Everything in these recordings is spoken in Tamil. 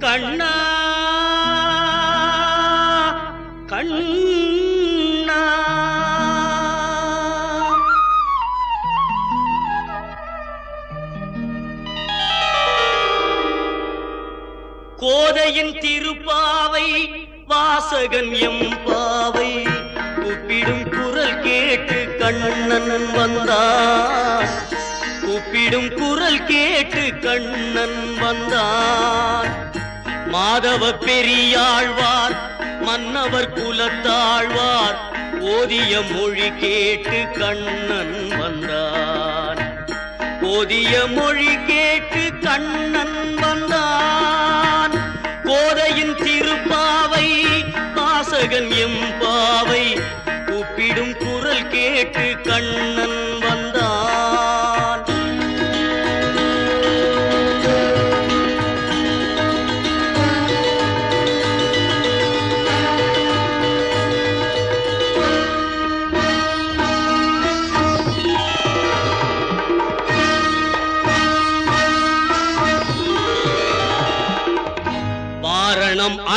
கண்ணா கண்ணா கோதையின் திருப்பாவை வாசகன் எம்பாவை கூப்பிடும் குரல் கேட்டு கண்ணன் வந்தான். கூப்பிடும் குரல் கேட்டு கண்ணன் வந்தான். மாதவ பெரியாழ்வார் மன்னவர் குலத்தாழ்வார் ஓதிய மொழி கேட்டு கண்ணன் வந்தான். ஓதிய மொழி கேட்டு கண்ணன் வந்தான். கோதையின் திருப்பாவை வாசகன் எம்பாவை கூப்பிடும் குரல் கேட்டு கண்ணன் வந்தான்.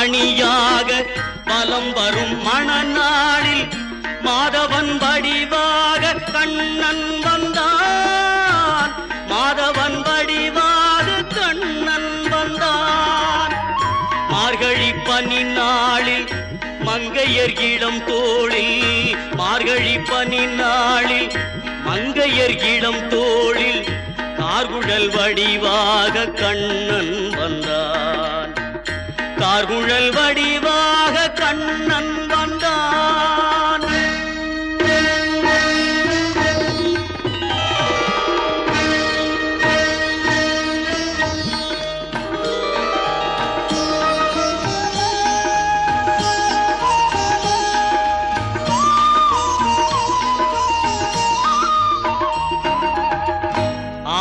அணியாக பலம் வரும் மணநாளில் மாதவன் வடிவாக கண்ணன் வந்தான். மாதவன் வடிவாக கண்ணன் வந்தான். மார்கழி பனி நாளில் மங்கையர் இளம் தோளில் மார்கழி பனி நாளில் மங்கையர் இளம் தோளில் கார்குழல் வடிவாக கண்ணன் வந்தான். கார்குழல் வடிவாக கண்ணன் வந்தான்.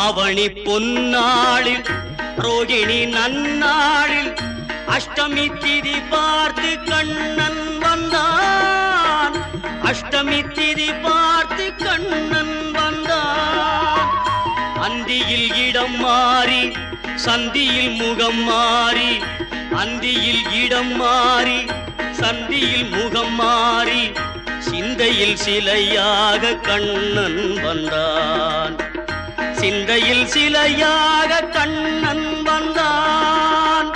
ஆவணி பொன்னாளில் ரோகிணி நன்னாளில் அஷ்டமி திதி பார்த்து கண்ணன் வந்தான். அஷ்டமி திதி பார்த்து கண்ணன் வந்தான். அந்தியில் இடம் மாறி சந்தியில் முகம் மாறி அந்தியில் இடம் மாறி சந்தியில் முகம் மாறி சிந்தையில் சிலையாக கண்ணன் வந்தான். சிந்தையில் சிலையாக கண்ணன் வந்தான்.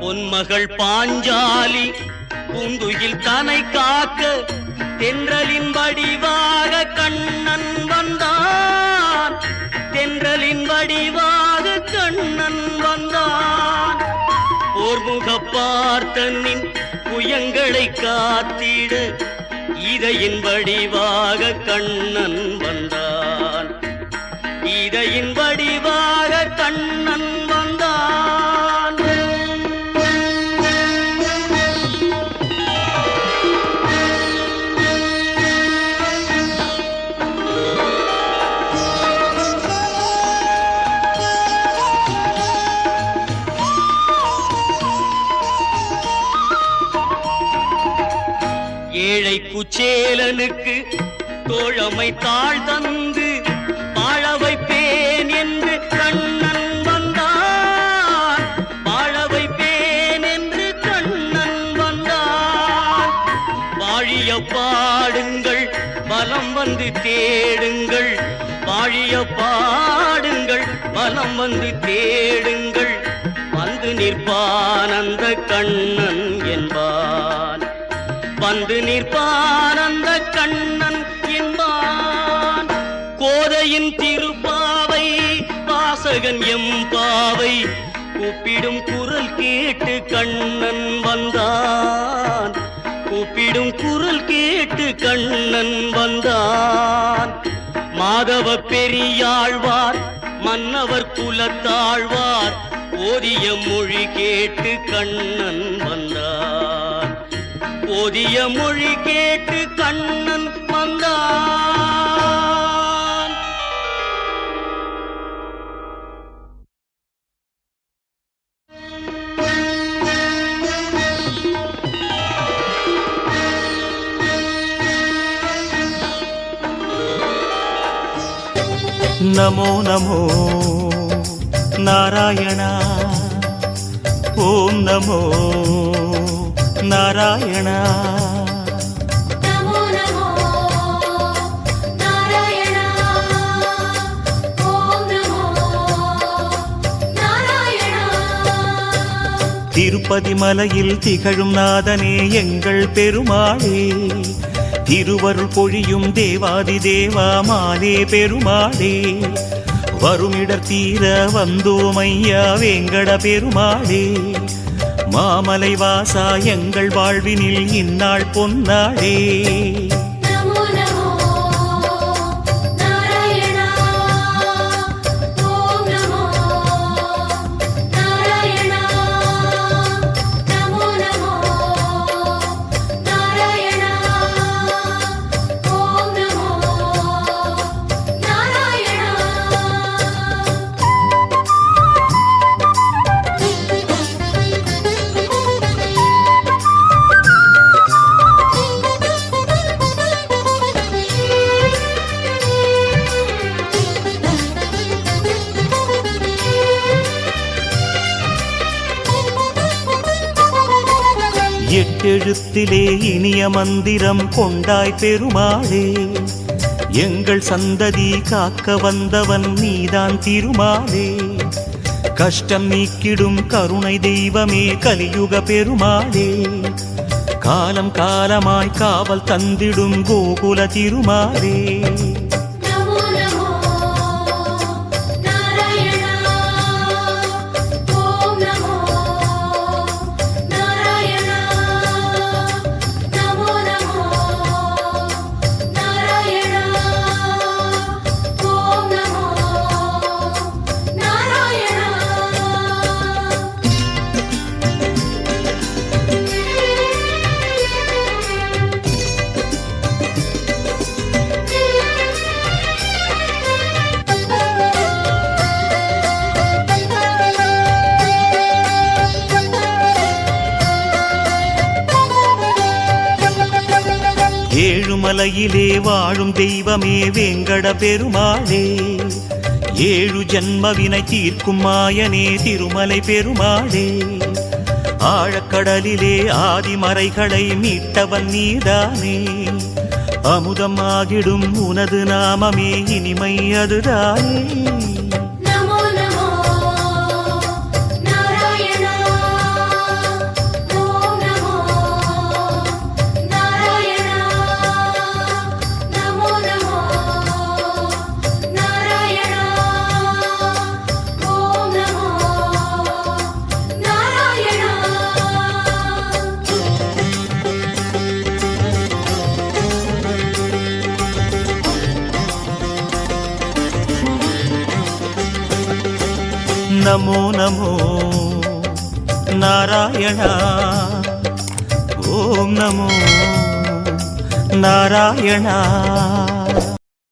பொன்மகள் பாஞ்சாலி பூந்துயில் தனை காக்க தென்றலின் வடிவாக கண்ணன் வந்தான். தென்றலின் வடிவாக கண்ணன் வந்தான். போர்முக பார்த்தனின் புயங்களை காத்திட இதையின் வடிவாக கண்ணன் வந்தான். இதையின் வடிவாக கண்ணன் வந்தான். ஏழை குச்சேலனுக்கு தோழமை தாழ் தந்து வாழ வைப்பேன் என்று கண்ணன் வந்தான். வாழ வைப்பேன் என்று கண்ணன் வந்தான். வாழிய பாடுங்கள் பலம் வந்து தேடுங்கள். வாழிய பாடுங்கள் பலம் வந்து தேடுங்கள். வந்து நிற்பான் அந்த கண்ணன் என்பான். வந்து நிற்பான் அந்த கண்ணன் என்பான். கோதையின் திருப்பாவை வாசகன் எம்பாவை கூப்பிடும் குரல் கேட்டு கண்ணன் வந்தான். கூப்பிடும் குரல் கேட்டு கண்ணன் வந்தான். மாதவ பெரியாழ்வார் மன்னவர் குலத்தாழ்வார் ஓதிய மொழி கேட்டு கண்ணன் வந்தான். ஓதிய மொழி கேட்டு கண்ணன் வந்தான். நமோ நமோ நாராயணா. ஓம் நமோ நாராயணா. திருப்பதி மலையில் திகழும் நாதனே எங்கள் பெருமாளே, திருவருள் பொழியும் தேவாதி தேவா மாலே பெருமாளே, வருமிடர் தீர வந்தோம் ஐயா வேங்கட பெருமாளே, மாமலை வாசா எங்கள் வாழ்வினில் இந்நாள் பொன்னாளே. எட்டெழுத்திலே இனிய மந்திரம் கொண்டாய் பெருமாளே, எங்கள் சந்ததி காக்க வந்தவன் நீதான் திருமாலே, கஷ்டம் நீக்கிடும் கருணை தெய்வமே கலியுக பெருமாளே, காலம் காலமாய் காவல் தந்திடும் கோகுல திருமாலே. ஏழுமலையிலே வாழும் தெய்வமே வேங்கட பெருமாளே, ஏழு ஜன்மவினை தீர்க்கும் மாயனே திருமலை பெருமாளே, ஆழக்கடலிலே ஆதிமறைகளை மீட்டவன் நீதானே, அமுதமாகிடும் உனது நாமமே இனிமை அதுதானே. நமோ நமோ நாராயணா. ஓம் நமோ நாராயணா.